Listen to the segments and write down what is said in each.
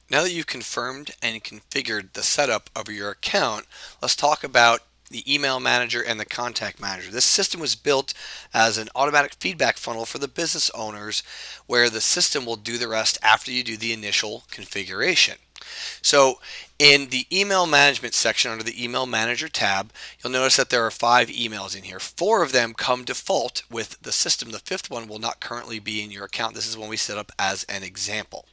Now that you've confirmed and configured the setup of your account, let's talk about the email manager and the contact manager. This system was built as an automatic feedback funnel for the business owners where the system will do the rest after you do the initial configuration. So in the email management section under the email manager tab, you'll notice that there are 5 emails in here. 4 of them come default with the system. The 5th one will not currently be in your account. This is one we set up as an example.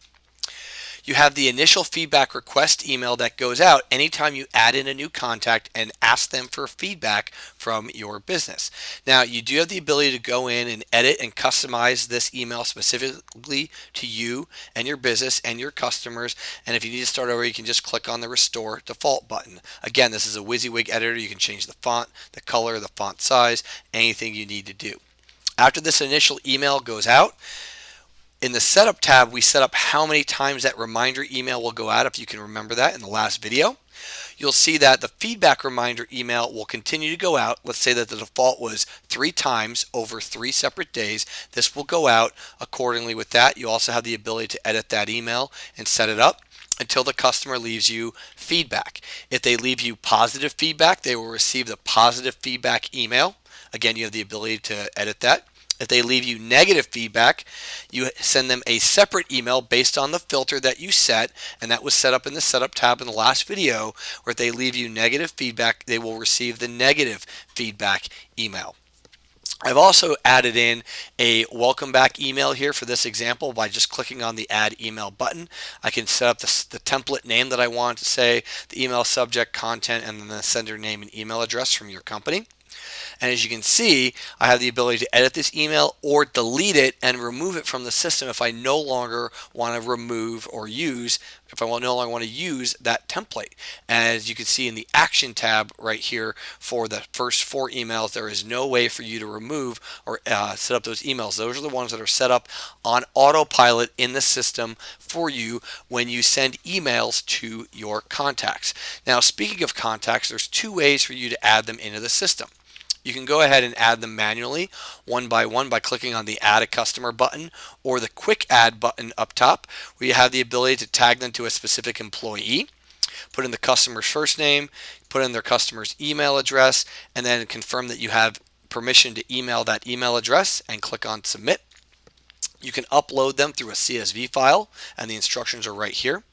You have the initial feedback request email that goes out anytime you add in a new contact and ask them for feedback from your business. Now, you do have the ability to go in and edit and customize this email specifically to you and your business and your customers. And if you need to start over, you can just click on the Restore Default button. Again, this is a WYSIWYG editor. You can change the font, the color, the font size, anything you need to do. After this initial email goes out, in the setup tab, we set up how many times that reminder email will go out, if you can remember that in the last video. You'll see that the feedback reminder email will continue to go out. Let's say that the default was 3 times over 3 separate days. This will go out accordingly with that. You also have the ability to edit that email and set it up until the customer leaves you feedback. If they leave you positive feedback, they will receive the positive feedback email. Again, you have the ability to edit that. If they leave you negative feedback, you send them a separate email based on the filter that you set, and that was set up in the setup tab in the last video, where if they leave you negative feedback, they will receive the negative feedback email. I've also added in a welcome back email here for this example by just clicking on the add email button. I can set up the template name that I want to say, the email subject, content, and then the sender name and email address from your company. And as you can see, I have the ability to edit this email or delete it and remove it from the system if I no longer want to remove or use, if I no longer want to use that template. As you can see in the action tab right here for the first 4 emails, there is no way for you to remove or set up those emails. Those are the ones that are set up on autopilot in the system for you when you send emails to your contacts. Now, speaking of contacts, there's 2 ways for you to add them into the system. You can go ahead and add them manually one by one by clicking on the Add a Customer button or the Quick Add button up top, where you have the ability to tag them to a specific employee, put in the customer's first name, put in their customer's email address, and then confirm that you have permission to email that email address and click on Submit. You can upload them through a CSV file, and the instructions are right here.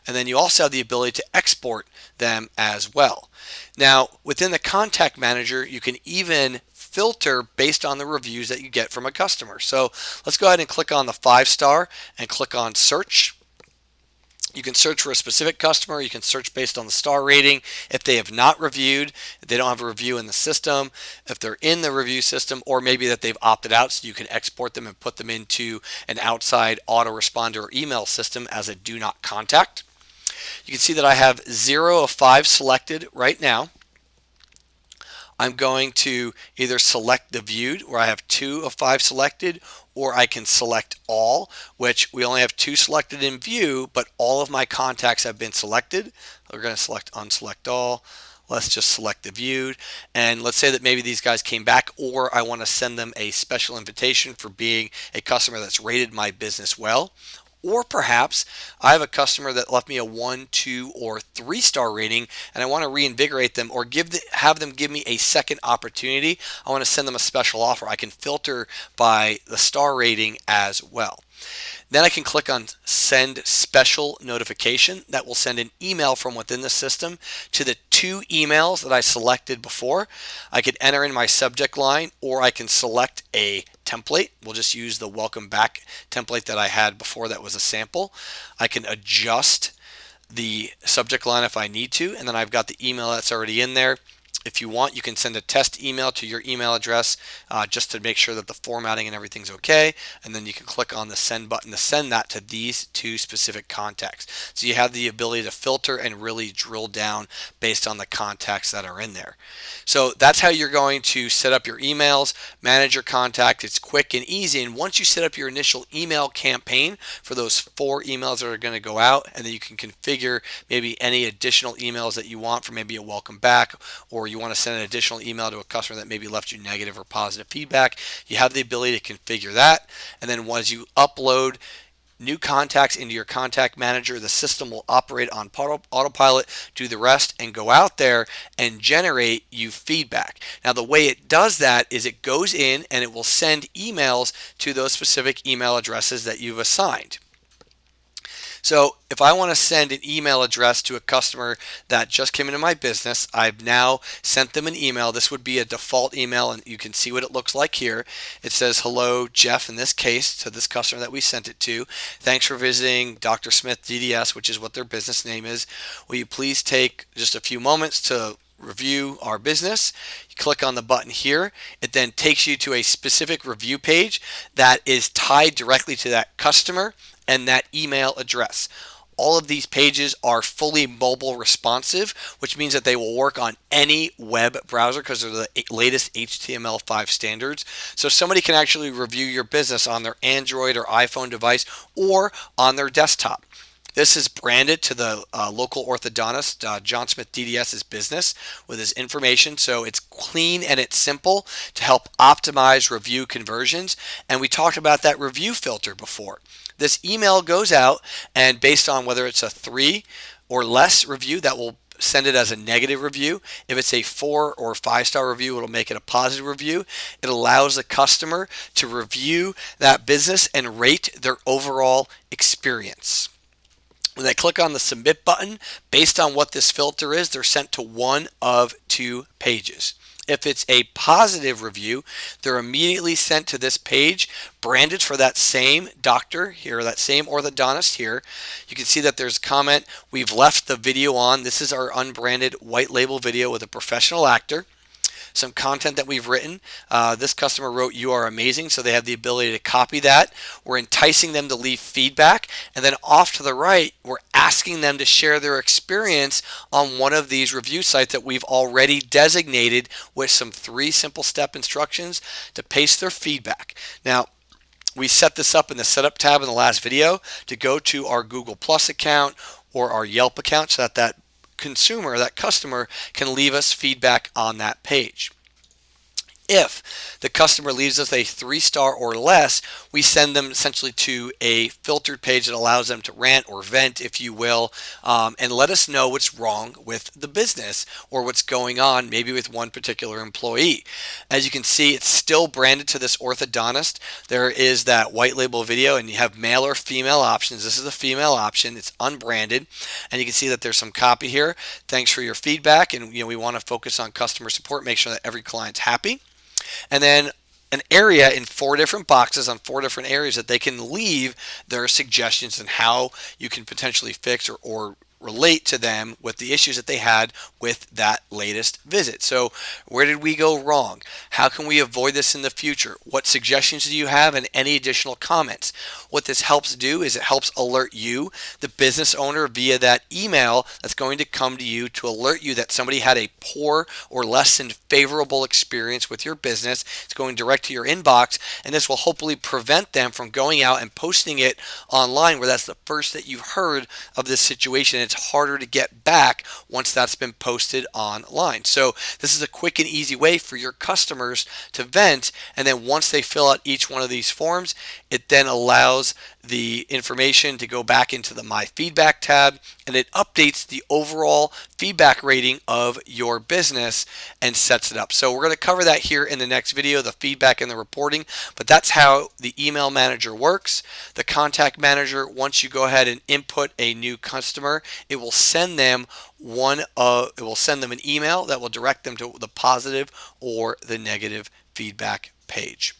And then you also have the ability to export them as well. Now, within the contact manager, you can even filter based on the reviews that you get from a customer. So let's go ahead and click on the 5-star and click on search. You can search for a specific customer. You can search based on the star rating. If they have not reviewed, if they don't have a review in the system, if they're in the review system, or maybe that they've opted out, so you can export them and put them into an outside autoresponder or email system as a do not contact. You can see that I have 0 of 5 selected right now. I'm going to either select the viewed, where I have 2 of 5 selected, or I can select all, which we only have 2 selected in view, but all of my contacts have been selected. We're going to select unselect all. Let's just select the viewed, and let's say that maybe these guys came back, or I want to send them a special invitation for being a customer that's rated my business well. Or perhaps I have a customer that left me a 1, 2, or 3-star rating, and I want to reinvigorate them or have them give me a second opportunity. I want to send them a special offer. I can filter by the star rating as well. Then I can click on Send Special Notification. That will send an email from within the system to the 2 emails that I selected before. I can enter in my subject line, or I can select a template. We'll just use the welcome back template that I had before that was a sample. I can adjust the subject line if I need to, and then I've got the email that's already in there. If you want, you can send a test email to your email address just to make sure that the formatting and everything's okay. And then you can click on the send button to send that to these 2 specific contacts. So you have the ability to filter and really drill down based on the contacts that are in there. So that's how you're going to set up your emails, manage your contact. It's quick and easy. And once you set up your initial email campaign for those 4 emails that are going to go out, and then you can configure maybe any additional emails that you want for maybe a welcome back, or you want to send an additional email to a customer that maybe left you negative or positive feedback, you have the ability to configure that. And then once you upload new contacts into your contact manager. The system will operate on autopilot, do the rest, and go out there and generate you feedback. Now, the way it does that is it goes in and it will send emails to those specific email addresses that you've assigned. So if I want to send an email address to a customer that just came into my business, I've now sent them an email. This would be a default email, and you can see what it looks like here. It says, hello, Jeff, in this case, to this customer that we sent it to. Thanks for visiting Dr. Smith DDS, which is what their business name is. Will you please take just a few moments to review our business? You click on the button here. It then takes you to a specific review page that is tied directly to that customer and that email address. All of these pages are fully mobile responsive, which means that they will work on any web browser because they're the latest HTML5 standards. So somebody can actually review your business on their Android or iPhone device or on their desktop. This is branded to the local orthodontist, John Smith DDS's business, with his information. So it's clean and it's simple to help optimize review conversions. And we talked about that review filter before. This email goes out, and based on whether it's a 3 or less review, that will send it as a negative review. If it's a 4 or 5-star review, it'll make it a positive review. It allows the customer to review that business and rate their overall experience. When they click on the submit button, based on what this filter is, they're sent to one of 2 pages. If it's a positive review, they're immediately sent to this page branded for that same doctor here, that same orthodontist here. You can see that there's a comment. We've left the video on. This is our unbranded white label video with a professional actor. Some content that we've written. This customer wrote, "You are amazing," so they have the ability to copy that. We're enticing them to leave feedback, and then off to the right, we're asking them to share their experience on one of these review sites that we've already designated with some 3 simple step instructions to paste their feedback. Now, we set this up in the setup tab in the last video to go to our Google Plus account or our Yelp account so that that consumer, that customer, can leave us feedback on that page. If the customer leaves us a 3-star or less, we send them essentially to a filtered page that allows them to rant or vent, if you will, and let us know what's wrong with the business or what's going on, maybe with one particular employee. As you can see, it's still branded to this orthodontist. There is that white label video, and you have male or female options. This is the female option. It's unbranded, and you can see that there's some copy here. Thanks for your feedback, and we want to focus on customer support, make sure that every client's happy. And then an area in 4 different boxes on 4 different areas that they can leave their suggestions and how you can potentially fix or relate to them with the issues that they had with that latest visit. So where did we go wrong? How can we avoid this in the future? What suggestions do you have and any additional comments? What this helps do is it helps alert you, the business owner, via that email that's going to come to you to alert you that somebody had a poor or less than favorable experience with your business. It's going direct to your inbox, and this will hopefully prevent them from going out and posting it online where that's the first that you've heard of this situation. It's harder to get back once that's been posted online. So this is a quick and easy way for your customers to vent, and then once they fill out each one of these forms, it then allows the information to go back into the My Feedback tab, and it updates the overall feedback rating of your business and sets it up. So we're going to cover that here in the next video, the feedback and the reporting, but that's how the email manager works. The contact manager, once you go ahead and input a new customer, it will send them an email that will direct them to the positive or the negative feedback page.